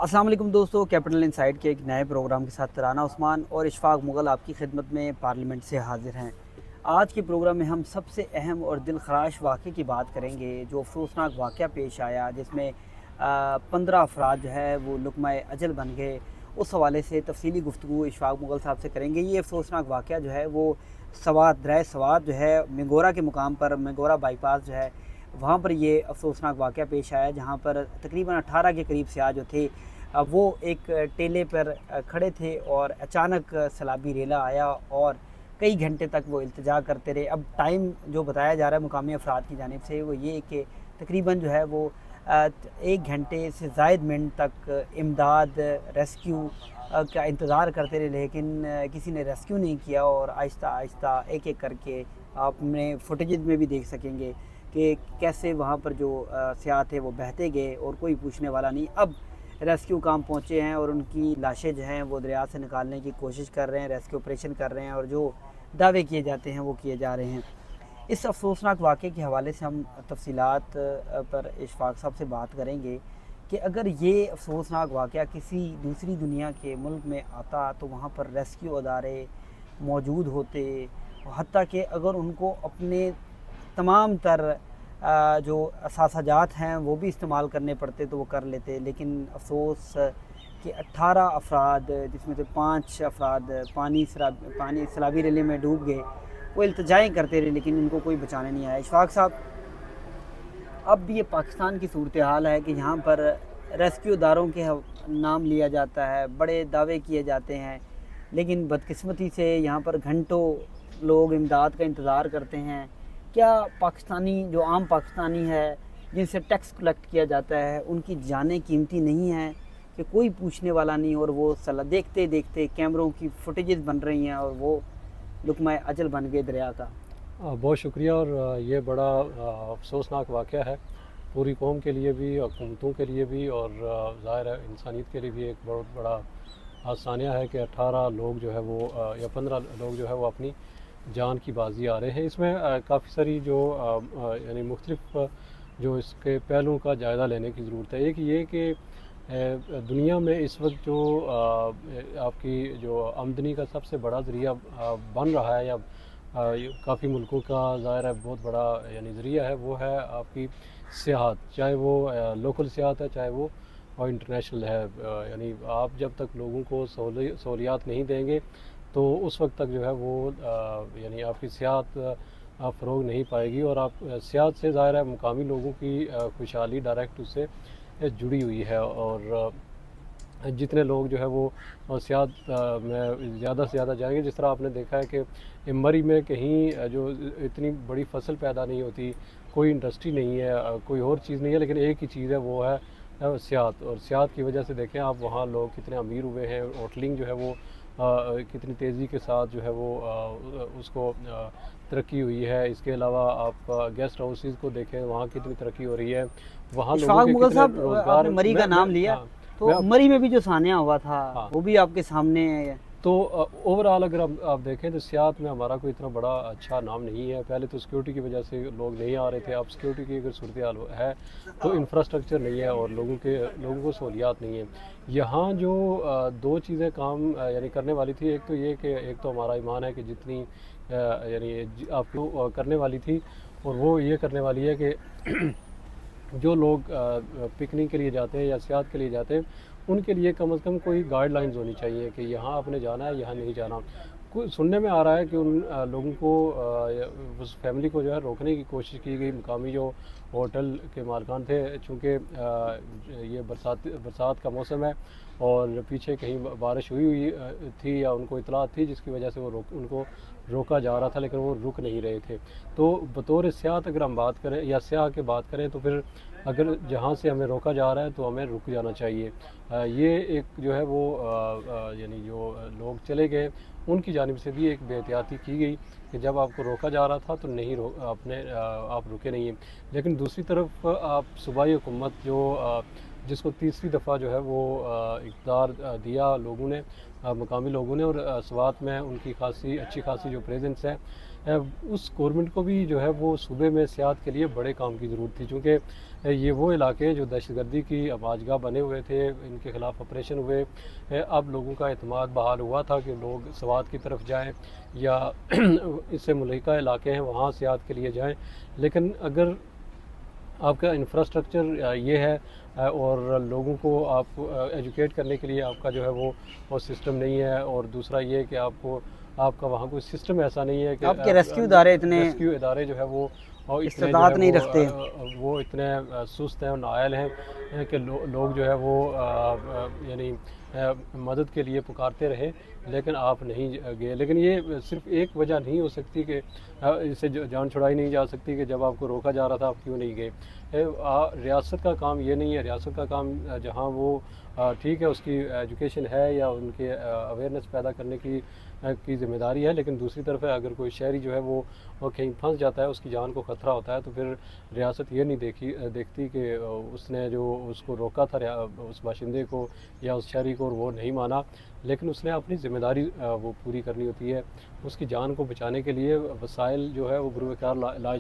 अस्सलाम वालेकुम दोस्तों, कैपिटल इनसाइड के एक नए प्रोग्राम के साथ राना उस्मान और इशफाक मुग़ल आपकी खिदमत में पार्लियामेंट से हाज़िर हैं। आज के प्रोग्राम में हम सबसे अहम और दिलखराश वाक़े की बात करेंगे जो अफसोसनाक वाक़या पेश आया, जिसमें 15 अफराद जो है वो लुक़मा अजल बन गए। उस हवाले से तफसीली गुफ्तगू इशफाक मुग़ल साहब से करेंगे। ये अफसोसनाक वाक़या जो है वो सवात दरियाए सवात जो है मिंगोरा के मुकाम पर, मिंगोरा बाईपास जो है वहाँ पर ये अफसोसनाक वाक़या पेश आया, जहाँ पर तकरीबन 18 के करीब सियाह जो थे वो एक टेले पर खड़े थे और अचानक सैलाबी रेला आया और कई घंटे तक वो इल्तिजा करते रहे। अब टाइम जो बताया जा रहा है मुकामी अफराद की जानिब से वो ये कि तकरीबन जो है वो 1 घंटे से ज़ायद मिनट तक इमदाद रेस्क्यू का इंतज़ार करते रहे, लेकिन किसी ने रेस्क्यू नहीं किया और आहिस्ता आहिस्ता एक एक करके आपने फुटेज में भी देख सकेंगे कि कैसे वहाँ पर जो सियाह थे वो बहते गए और कोई पूछने वाला नहीं। अब रेस्क्यू काम पहुँचे हैं और उनकी लाशें जो हैं वो दरिया से निकालने की कोशिश कर रहे हैं, रेस्क्यू ऑपरेशन कर रहे हैं और जो दावे किए जाते हैं वो किए जा रहे हैं। इस अफसोसनाक वाक़े के हवाले से हम तफसीलात पर इशफाक साहब से बात करेंगे कि अगर ये अफसोसनाक वाक़या किसी दूसरी दुनिया के मुल्क में आता तो वहाँ पर रेस्क्यू अदारे मौजूद होते, हत्ता कि अगर उनको अपने तमाम तर जो असासाजात हैं वो भी इस्तेमाल करने पड़ते तो वो कर लेते, लेकिन अफसोस कि 18 अफराद जिसमें से 5 अफराद पानी सैलाबी रेले में डूब गए, वो इल्तिजाएँ करते रहे लेकिन उनको कोई बचाने नहीं आया। इशफाक साहब, अब भी ये पाकिस्तान की सूरत हाल है कि यहाँ पर रेस्क्यू अदारों के नाम लिया जाता है, बड़े दावे किए जाते हैं, लेकिन बदकिस्मती से यहाँ पर घंटों लोग इमदाद का इंतज़ार करते हैं। क्या पाकिस्तानी जो आम पाकिस्तानी है जिनसे टैक्स कलेक्ट किया जाता है उनकी जानें कीमती नहीं हैं कि कोई पूछने वाला नहीं, और वो सला देखते देखते कैमरों की फुटेजेस बन रही हैं और वो लुक़मा अजल बन गए दरिया का। बहुत शुक्रिया। और ये बड़ा अफसोसनाक वाक़या है पूरी कौम के लिए भी, हुकूमतों के लिए भी, और ज़ाहिर है इंसानियत के लिए भी एक बहुत बड़ा हादसानिया है कि 18 लोग जो है वो या 15 लोग जो है वो अपनी जान की बाजी आ रहे हैं। इसमें काफ़ी सारी जो यानी मुख्तलिफ जो इसके पहलुओं का जायज़ा लेने की ज़रूरत है। एक ये कि दुनिया में इस वक्त जो आपकी जो आमदनी का सबसे बड़ा ज़रिया बन रहा है या काफ़ी मुल्कों का ज़ाहिर है बहुत बड़ा यानी ज़रिया है, वो है आपकी सियाहत, चाहे वो लोकल सियाहत है चाहे वो और इंटरनेशनल है। यानी आप जब तक लोगों को सहूलियात नहीं देंगे तो उस वक्त तक जो है वो यानी आपकी सियाहत फ़रोग नहीं पाएगी, और आप सियाहत से ज़ाहिर है मुकामी लोगों की खुशहाली डायरेक्ट उससे जुड़ी हुई है। और जितने लोग जो है वो सियाहत में ज़्यादा से ज़्यादा जाएंगे, जिस तरह आपने देखा है कि मरी में कहीं जो इतनी बड़ी फसल पैदा नहीं होती, कोई इंडस्ट्री नहीं है, कोई और चीज़ नहीं है, लेकिन एक ही चीज़ है वो है सियाहत। और सियाहत की वजह से देखें आप वहाँ लोग कितने अमीर हुए हैं, होटलिंग जो है वो कितनी तेज़ी के साथ जो है वो उसको तरक्की हुई है। इसके अलावा आप गेस्ट हाउसेस को देखें, वहाँ कितनी तरक्की हो रही है, वहाँ लोगों इशफाक के मुग़ल कितने साहब, रोज़गार। आपने मरी का नाम लिया, हाँ, तो मरी में भी जो सानिया हुआ था हाँ, वो भी आपके सामने है। तो ओवरऑल अगर आप देखें तो सियाहत में हमारा कोई इतना बड़ा अच्छा नाम नहीं है। पहले तो सिक्योरिटी की वजह से लोग नहीं आ रहे थे, अब सिक्योरिटी की अगर सूरत हाल है तो इंफ्रास्ट्रक्चर नहीं है और लोगों को सहूलियात नहीं है। यहाँ जो दो चीज़ें काम यानी करने वाली थी, एक तो ये कि एक तो हमारा ईमान है कि जितनी यानी आपको करने वाली थी, और वो ये करने वाली है कि जो लोग पिकनिक के लिए जाते हैं या सियाहत के लिए जाते हैं उनके लिए कम से कम कोई गाइडलाइंस होनी चाहिए कि यहाँ आपने जाना है, यहाँ नहीं जाना। कुछ सुनने में आ रहा है कि उन लोगों को उस फैमिली को जो है रोकने की कोशिश की गई। मुकामी जो होटल के मालिकान थे, चूँकि ये बरसात का मौसम है और पीछे कहीं बारिश हुई थी या उनको इतला थी जिसकी वजह से वो उनको रोका जा रहा था, लेकिन वो रुक नहीं रहे थे। तो बतौर सियाहत अगर हम बात करें या सियाह की बात करें तो फिर अगर जहाँ से हमें रोका जा रहा है तो हमें रुक जाना चाहिए। ये एक जो है वो यानी जो लोग चले गए उनकी जानिब से भी एक बेहतियाती की गई कि जब आपको रोका जा रहा था तो नहीं आप रुके नहीं हैं। लेकिन दूसरी तरफ आप सूबाई हुकूमत जो जिसको तीसरी दफ़ा जो है वो इक़्तिदार दिया लोगों ने, मकामी लोगों ने, और स्वात में उनकी अच्छी खासी जो प्रेजेंस है, उस गवर्नमेंट को भी जो है वो सूबे में सियाहत के लिए बड़े काम की ज़रूरत थी। चूँकि یہ وہ علاقے ہیں جو دہشت گردی کی آماج گاہ بنے ہوئے تھے، ان کے خلاف آپریشن ہوئے، اب لوگوں کا اعتماد بحال ہوا تھا کہ لوگ سوات کی طرف جائیں یا اس سے ملحقہ علاقے ہیں وہاں سیاحت کے لیے جائیں، لیکن اگر آپ کا انفراسٹرکچر یہ ہے اور لوگوں کو آپ ایجوکیٹ کرنے کے لیے آپ کا جو ہے وہ سسٹم نہیں ہے، اور دوسرا یہ کہ آپ کا وہاں کوئی سسٹم ایسا نہیں ہے کہ آپ کے ریسکیو ادارے جو ہے وہ اتنے استطاعت نہیں رکھتے، وہ اتنے سست ہیں اور نائل ہیں کہ لوگ جو ہے وہ یعنی مدد کے لیے پکارتے رہے لیکن آپ نہیں گئے۔ لیکن یہ صرف ایک وجہ نہیں ہو سکتی کہ اسے جان چھڑائی نہیں جا سکتی کہ جب آپ کو روکا جا رہا تھا آپ کیوں نہیں گئے۔ ریاست کا کام یہ نہیں ہے، ریاست کا کام جہاں وہ ٹھیک ہے اس کی ایجوکیشن ہے یا ان کے اویئرنیس پیدا کرنے کی ذمہ داری ہے، لیکن دوسری طرف ہے اگر کوئی شہری جو ہے وہ کہیں پھنس جاتا ہے، اس کی جان کو خطرہ ہوتا ہے، تو پھر ریاست یہ نہیں دیکھتی کہ اس نے جو اس کو روکا تھا اس باشندے کو یا اس شہری کو، اور وہ نہیں مانا، لیکن اس نے اپنی ذمہ داری وہ پوری کرنی ہوتی ہے۔ اس کی جان کو بچانے کے لیے وسائل جو ہے وہ بروئے کار لائے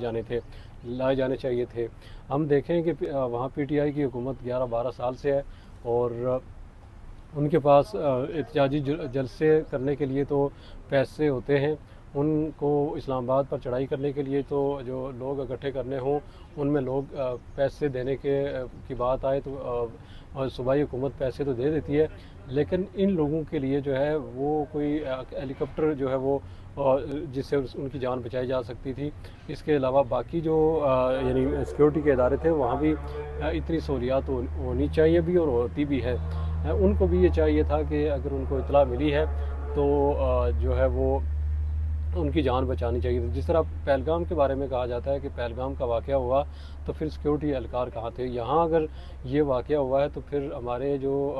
جانے چاہیے تھے۔ ہم دیکھیں کہ وہاں پی ٹی آئی کی حکومت 11-12 سال سے ہے، اور ان کے پاس احتجاجی جلسے کرنے کے لیے تو پیسے ہوتے ہیں، ان کو اسلام آباد پر چڑھائی کرنے کے لیے تو جو لوگ اکٹھے کرنے ہوں ان میں لوگ پیسے دینے کی بات آئے تو صوبائی حکومت پیسے تو دے دیتی ہے، لیکن ان لوگوں کے لیے جو ہے وہ کوئی ہیلی کاپٹر جو ہے وہ جس سے ان کی جان بچائی جا سکتی تھی۔ اس کے علاوہ باقی جو یعنی سیکیورٹی کے ادارے تھے وہاں بھی اتنی سہولیات ہونی چاہیے بھی اور ہوتی بھی ہے۔ ان کو بھی یہ چاہیے تھا کہ اگر ان کو اطلاع ملی ہے تو جو ہے وہ ان کی جان بچانی چاہیے تھی۔ جس طرح پہلگام کے بارے میں کہا جاتا ہے کہ پہلگام کا واقعہ ہوا تو پھر سیکیورٹی اہلکار کہاں تھے، یہاں اگر یہ واقعہ ہوا ہے تو پھر ہمارے جو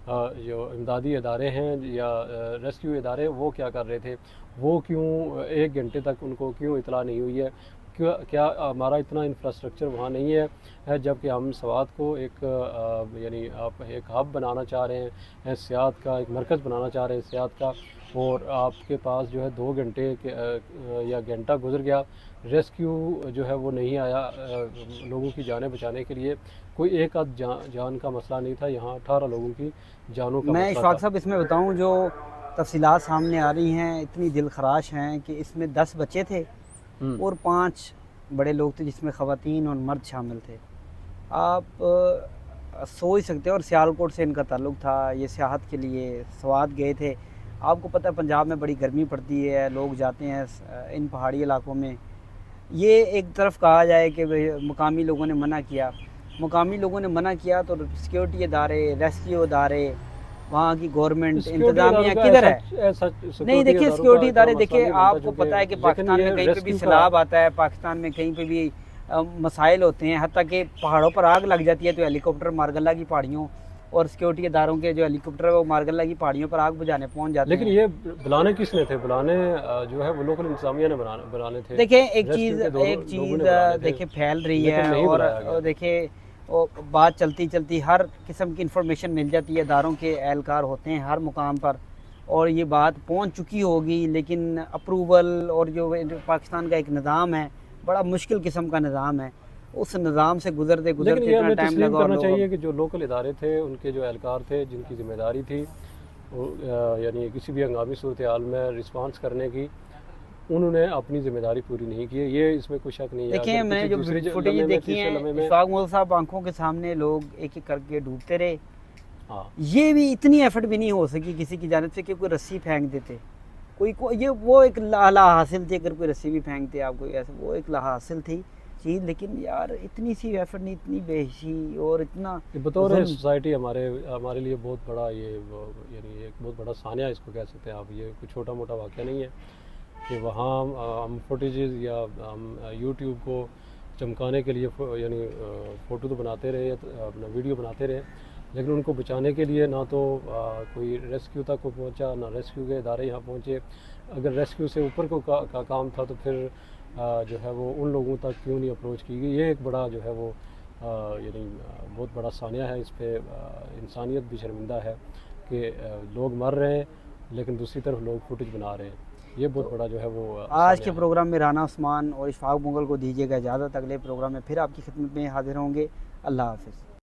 امدادی ادارے ہیں یا ریسکیو ادارے وہ کیا کر رہے تھے، وہ کیوں 1 گھنٹے تک ان کو کیوں اطلاع نہیں ہوئی ہے، کیا ہمارا اتنا انفراسٹرکچر وہاں نہیں ہے جبکہ ہم سوات کو ایک یعنی آپ ایک ہب بنانا چاہ رہے ہیں، سیاحت کا ایک مرکز بنانا چاہ رہے ہیں سیاحت کا، اور آپ کے پاس جو ہے 2 گھنٹے یا گھنٹہ گزر گیا، ریسکیو جو ہے وہ نہیں آیا لوگوں کی جانیں بچانے کے لیے، کوئی ایک آدھ جان کا مسئلہ نہیں تھا، یہاں 18 لوگوں کی جانوں کا میں مسئلہ اشفاق تھا۔ صاحب اس میں بتاؤں جو تفصیلات سامنے آ رہی ہیں اتنی دل خراش ہیں کہ اس میں 10 بچے تھے اور 5 بڑے لوگ تھے جس میں خواتین اور مرد شامل تھے۔ آپ سوچ سکتے ہیں، اور سیالکوٹ سے ان کا تعلق تھا، یہ سیاحت کے لیے سوات گئے تھے۔ آپ کو پتہ ہے پنجاب میں بڑی گرمی پڑتی ہے، لوگ جاتے ہیں ان پہاڑی علاقوں میں۔ یہ ایک طرف کہا جائے کہ مقامی لوگوں نے منع کیا تو سیکیورٹی ادارے، ریسکیو ادارے، وہاں کی گورنمنٹ انتظامیہ کدھر ہے؟ نہیں دیکھیں سیکیورٹی ادارے دیکھیں، آپ کو پتہ ہے کہ پاکستان میں کہیں پہ بھی سیلاب آتا ہے، پاکستان میں کہیں پہ بھی مسائل ہوتے ہیں، حتیٰ کہ پہاڑوں پر آگ لگ جاتی ہے تو ہیلی کاپٹر مارگلہ کی پہاڑیوں اور سیکیورٹی اداروں کے جو ہیلی کاپٹر ہے وہ مارگلہ کی پہاڑیوں پر آگ بجھانے پہنچ جاتے ہیں۔ لیکن یہ بلانے کس نے تھے؟ بلانے جو ہے وہ لوکل انتظامیہ نے بلانے تھے۔ دیکھیں ایک چیز دیکھیں پھیل رہی ہے، اور دیکھیں بات چلتی ہر قسم کی انفارمیشن مل جاتی ہے، اداروں کے اہلکار ہوتے ہیں ہر مقام پر، اور یہ بات پہنچ چکی ہوگی، لیکن اپروول اور جو پاکستان کا ایک نظام ہے بڑا مشکل قسم کا نظام ہے، اس نظام سے گزرتے اتنا ٹائم لگا۔ کرنا چاہیے کہ جو لوکل ادارے تھے ان کے جو اہلکار تھے جن کی ذمہ داری تھی یعنی کسی بھی ہنگامی صورتحال میں رسپانس کرنے کی، انہوں نے اپنی ذمہ داری پوری نہیں کی ہے، یہ اس میں کوئی شک نہیں ہے۔ دیکھیں میں نے جو فوٹیج دیکھی ہیں اشفاق مغل صاحب، آنکھوں کے سامنے لوگ ایک ایک کر کے ڈوبتے رہے، یہ بھی اتنی ایفرٹ بھی نہیں ہو سکی کسی کی جانب سے کہ کوئی رسی پھینک دیتے، وہ ایک لا حاصل تھی، اگر کوئی رسی بھی پھینکتے آپ کوئی ایسا، وہ ایک لا حاصل تھی چیز، لیکن یار اتنی سی ایفرٹ نہیں، اتنی بے حسی اور اتنا بطور سوسائٹی ہمارے لیے بہت بڑا یعنی ایک بہت بڑا سانحہ اس کو کہہ سکتے ہیں آپ، یہ کوئی چھوٹا موٹا واقعہ نہیں ہے کہ وہاں ہم فوٹیجز یا ہم یوٹیوب کو چمکانے کے لیے یعنی فوٹو تو بناتے رہے، اپنا ویڈیو بناتے رہے، لیکن ان کو بچانے کے لیے نہ تو کوئی ریسکیو تک کو پہنچا، نہ ریسکیو کے ادارے یہاں پہنچے۔ اگر ریسکیو سے اوپر کا کام تھا تو پھر جو ہے وہ ان لوگوں تک کیوں نہیں اپروچ کی گئی، یہ ایک بڑا جو ہے وہ یعنی بہت بڑا سانحہ ہے، اس پہ انسانیت بھی شرمندہ ہے کہ لوگ مر رہے ہیں لیکن دوسری طرف لوگ فوٹیج بنا رہے ہیں۔ ये बहुत बड़ा जो है वो आज सानिया के है। प्रोग्राम में राना उस्मान और इशफाक मुगल को दीजिएगा इजाज़त। अगले प्रोग्राम में फिर आपकी खिदमत में हाजिर होंगे। अल्लाह हाफ़िज़।